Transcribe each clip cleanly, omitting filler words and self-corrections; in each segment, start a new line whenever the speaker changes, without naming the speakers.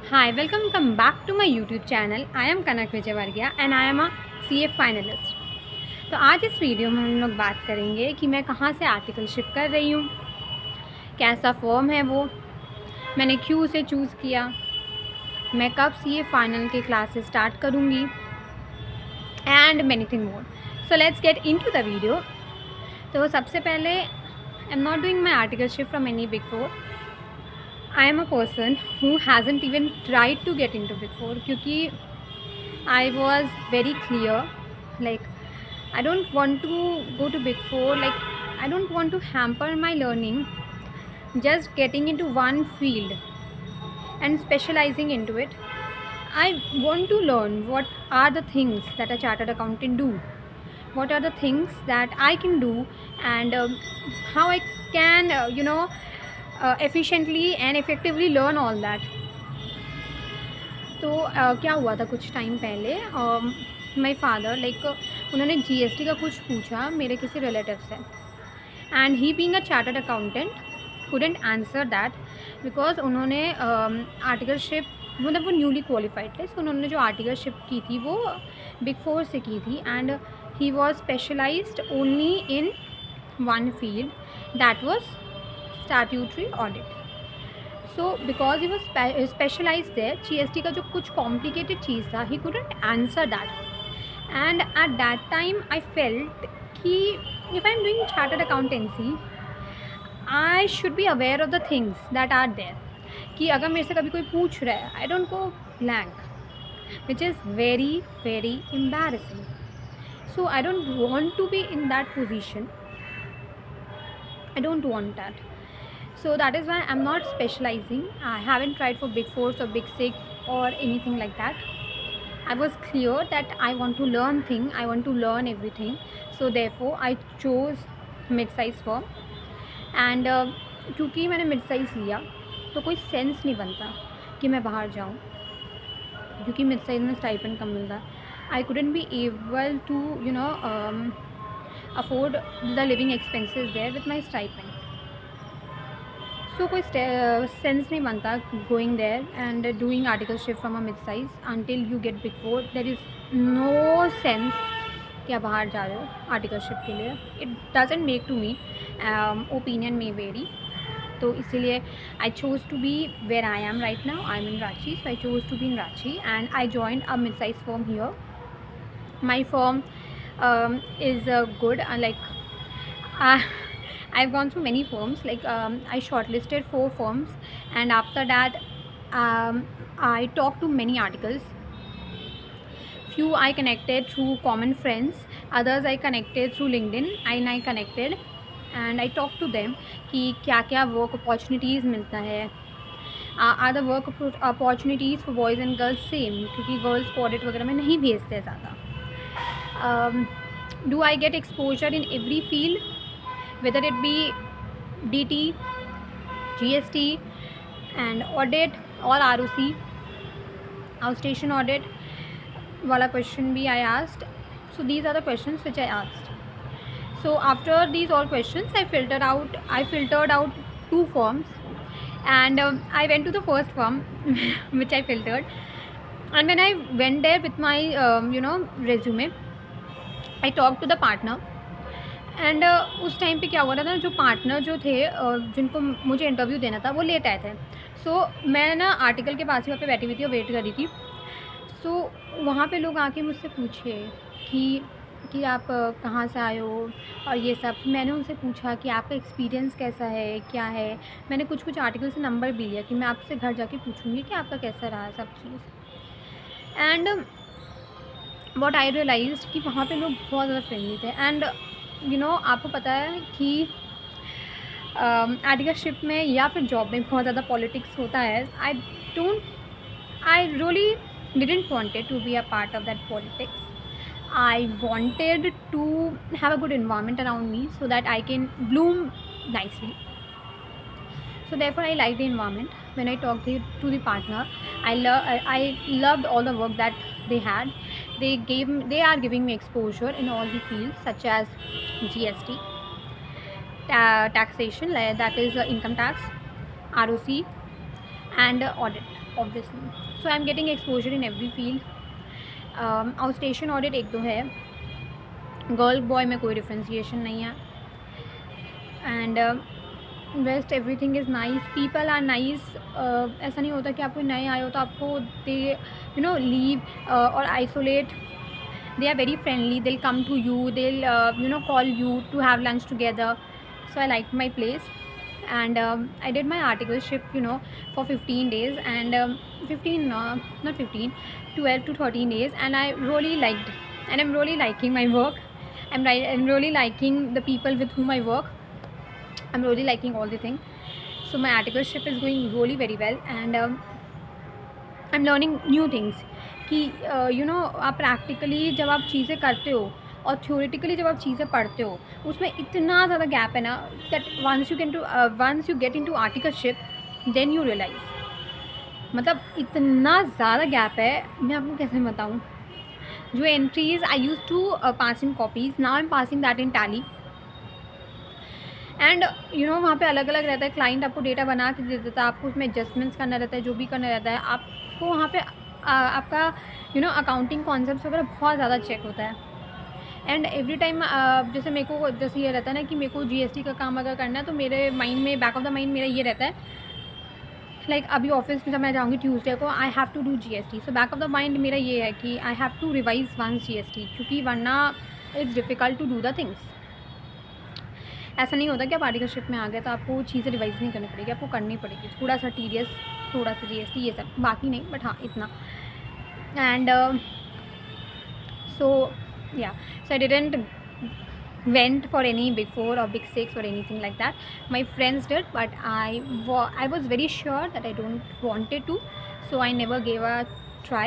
Hi, welcome back to my YouTube channel. I am कनक विजय वर्गीय and I am a CA finalist. तो आज इस video में हम लोग बात करेंगे कि मैं कहाँ से आर्टिकलशिप कर रही हूँ, कैसा फॉर्म है वो, मैंने क्यों उसे चूज़ किया, मैं कब CA फाइनल के क्लासेस स्टार्ट करूँगी and many thing more. So let's get into the video. तो सबसे पहले आई am not doing my articleship from any big four. I am a person who hasn't even tried to get into Big Four क्योंकि I was very clear, like I don't want to go to Big Four, like I don't want to hamper my learning just getting into one field and specializing into it. I want to learn what are the things that a chartered accountant do, what are the things that I can do, and how I can efficiently and effectively learn all that. तो क्या हुआ था कुछ time पहले, my father उन्होंने GST का कुछ पूछा मेरे किसी रिलेटिव से, and he being a chartered accountant couldn't answer that because उन्होंने आर्टिकलशिप मतलब वो न्यूली क्वालिफाइड थे. सो उन्होंने जो आर्टिकलशिप की थी वो बिग फोर से की थी, and he was specialised only in one field that was statutory audit. So because he was specialise there, GST का जो कुछ कॉम्प्लिकेटेड चीज़ था, he couldn't answer that. And at that time I felt कि if I am doing chartered accountancy I should be aware of the things that are there, कि अगर मेरे से कभी कोई पूछ रहा है I don't go blank, which is very very embarrassing. So I don't want to be in that position. I don't want that. So that is why I'm not specializing. I haven't tried for Big Four or Big Six or anything like that. I was clear that I want to learn things. I want to learn everything. So therefore I chose mid-size firm. And क्योंकि मैंने mid-size लिया तो कोई sense नहीं बनता कि मैं बाहर जाऊँ, क्योंकि mid-size में स्टाइपेंड कम मिलता. I couldn't be able to afford the living expenses there with my stipend. So कोई sense नहीं बनता going there and doing articleship from a mid-size until you get Big Four. There is no sense कि आप बाहर जा रहे हो articleship के लिए. It doesn't make to me. Opinion may vary. तो इसीलिए I chose to be where I am right now. I'm in Ranchi, so I chose to be in Ranchi and I joined a mid-size firm here. My firm is good. I've gone through many firms. I shortlisted 4 firms, and after that, I talked to many articles. Few I connected through common friends. Others I connected through LinkedIn. And I connected, and I talked to them कि क्या work opportunities मिलता है. Are the work opportunities for boys and girls same? क्योंकि girls को audit वगैरह में नहीं भेजते ज़्यादा. Do I get exposure in every field, whether it be DT, GST and audit or ROC, outstation audit wala question bhi I asked. So these are the questions which I asked. So after these all questions I filtered out 2 forms, and I went to the first form which I filtered, and when I went there with my resume, I talked to the partner. And उस time पे क्या हुआ था ना, जो partner जो थे जिनको मुझे इंटरव्यू देना था वो लेट आए थे. सो मैं ना आर्टिकल के पास ही वहाँ पे बैठी हुई थी और वेट कर रही थी. सो वहाँ पे लोग आके मुझसे पूछे कि आप कहाँ से आए हो और ये सब. मैंने उनसे पूछा कि आपका एक्सपीरियंस कैसा है, क्या है. मैंने कुछ आर्टिकल से नंबर भी लिया कि मैं आपसे घर जाके पूछूँगी कि आपका कैसा रहा सब चीज़. एंड व्हाट आई रियलाइज्ड कि वहाँ पे लोग बहुत ज़्यादा फ्रेंडली थे. एंड आपको पता है कि आर्टिकलशिप में या फिर जॉब में बहुत ज़्यादा पॉलिटिक्स होता है. I really didn't wanted to be a part of that politics. I wanted to have a good environment around me so that I can bloom nicely. So therefore I liked the environment. When I talked to the partner, I loved all the work that they had. They are giving me exposure in all the fields such as GST, taxation, that is income tax, ROC, and audit, obviously. So I'm getting exposure in every field. Outstation audit एक दो है, girl boy में कोई differentiation नहीं है, and west everything is nice, people are nice. ऐसा नहीं होता कि आप कोई नए आए हो तो आपको दे लीव और isolate. They are very friendly, they'll come to you, they'll call you to have lunch together. So I liked my place, and I did my articleship for 15 days, and 15 not 15, 12 to 13 days, and I really liked, and I'm really liking my work. I'm really liking the people with whom I work. I'm really liking all the things. So my articleship is going really very well, and I'm learning new things कि आप practically जब आप चीज़ें करते हो और theoretically जब आप चीज़ें पढ़ते हो उसमें इतना ज़्यादा गैप है ना, that once you get into articleship then you realise, मतलब इतना ज़्यादा गैप है, मैं आपको कैसे बताऊँ. जो entries I use to pass in copies, now I am passing that in Tally. And वहाँ पे अलग अलग रहता है, क्लाइंट आपको डेटा बना के दे देता है, आपको उसमें एडजस्टमेंट्स करना रहता है, जो भी करना रहता है आपको वहाँ पे आपका अकाउंटिंग कॉन्सेप्ट वगैरह बहुत ज़्यादा चेक होता है. एंड एवरी टाइम जैसे मेरे को जैसे ये रहता है ना कि मेरे को जीएसटी का काम अगर करना है तो मेरे माइंड में, बैक ऑफ द माइंड मेरा ये रहता है, लाइक अभी ऑफिस में जब मैं जाऊँगी ट्यूसडे को, I have to do GST. So back of the mind मेरा ये है कि I have to revise once GST, क्योंकि वरना it's difficult to do the things. ऐसा नहीं होता कि आप आर्टिकलशिप में आ गए तो आपको चीज़ें रिवाइज नहीं करनी पड़ेगी, आपको करनी पड़ेगी. थोड़ा सा टीडियस, थोड़ा सा जीएसटी, ये सब, बाकी नहीं, बट हाँ इतना. And so I didn't went for any big four or big six or anything like that. My friends did, but I was very sure that I don't wanted to, so I never gave a try.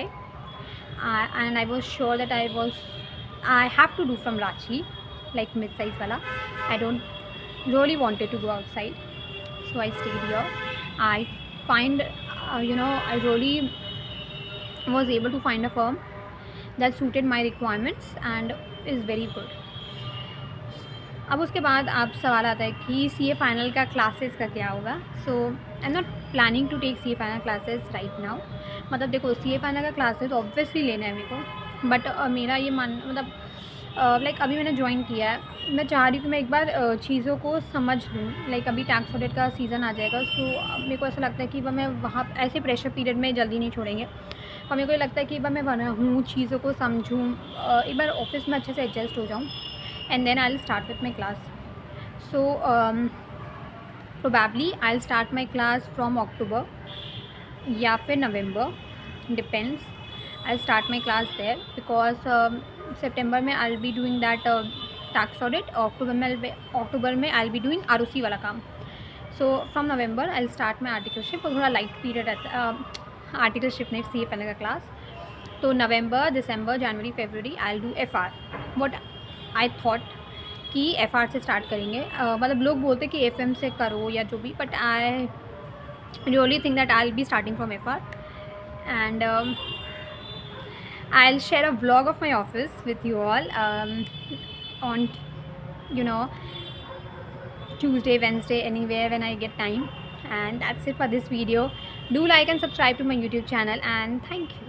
And I was sure that I have to do from Ranchi, like mid-size wala. I don't really wanted to go outside, so I stayed here. I find I really was able to find a firm that suited my requirements and is very good. अब उसके बाद आप सवाल आता है कि CA final का classes का क्या होगा. So I am not planning to take CA final classes right now. मतलब देखो, CA फाइनल का क्लासेस ऑब्वियसली लेना है मेरे को, बट मेरा ये मतलब लाइक अभी मैंने ज्वाइन किया है, मैं चाह रही हूँ कि मैं एक बार चीज़ों को समझ लूँ. लाइक अभी टैक्स ऑडिट का सीज़न आ जाएगा, सो मेरे को ऐसा लगता है कि मैं वहाँ ऐसे प्रेशर पीरियड में जल्दी नहीं छोड़ेंगे, और मेरे को लगता है कि एक बार मैं बना हूँ, चीज़ों को समझूँ, एक बार ऑफिस में अच्छे से एडजस्ट हो जाऊँ, and then I will start with my class. So probably I will start my class from October या फिर नवंबर, depends. I will start my class there because सितंबर में I will be doing that tax audit, और October में I will be doing ROC वाला काम. So from November I will start my articleship, और थोड़ा लाइट पीरियड रहता है आर्टिकलशिप नहीं, CA फाइनल का क्लास. तो नवंबर, दिसंबर, जनवरी, फरवरी I will do FR. What I thought कि FR से स्टार्ट करेंगे. मतलब लोग बोलते कि FM से करो या जो भी, but I really think that I will be starting from FR. And I'll share a vlog of my office with you all on Tuesday, Wednesday, anywhere when I get time. And that's it for this video. Do like and subscribe to my YouTube channel, and thank you.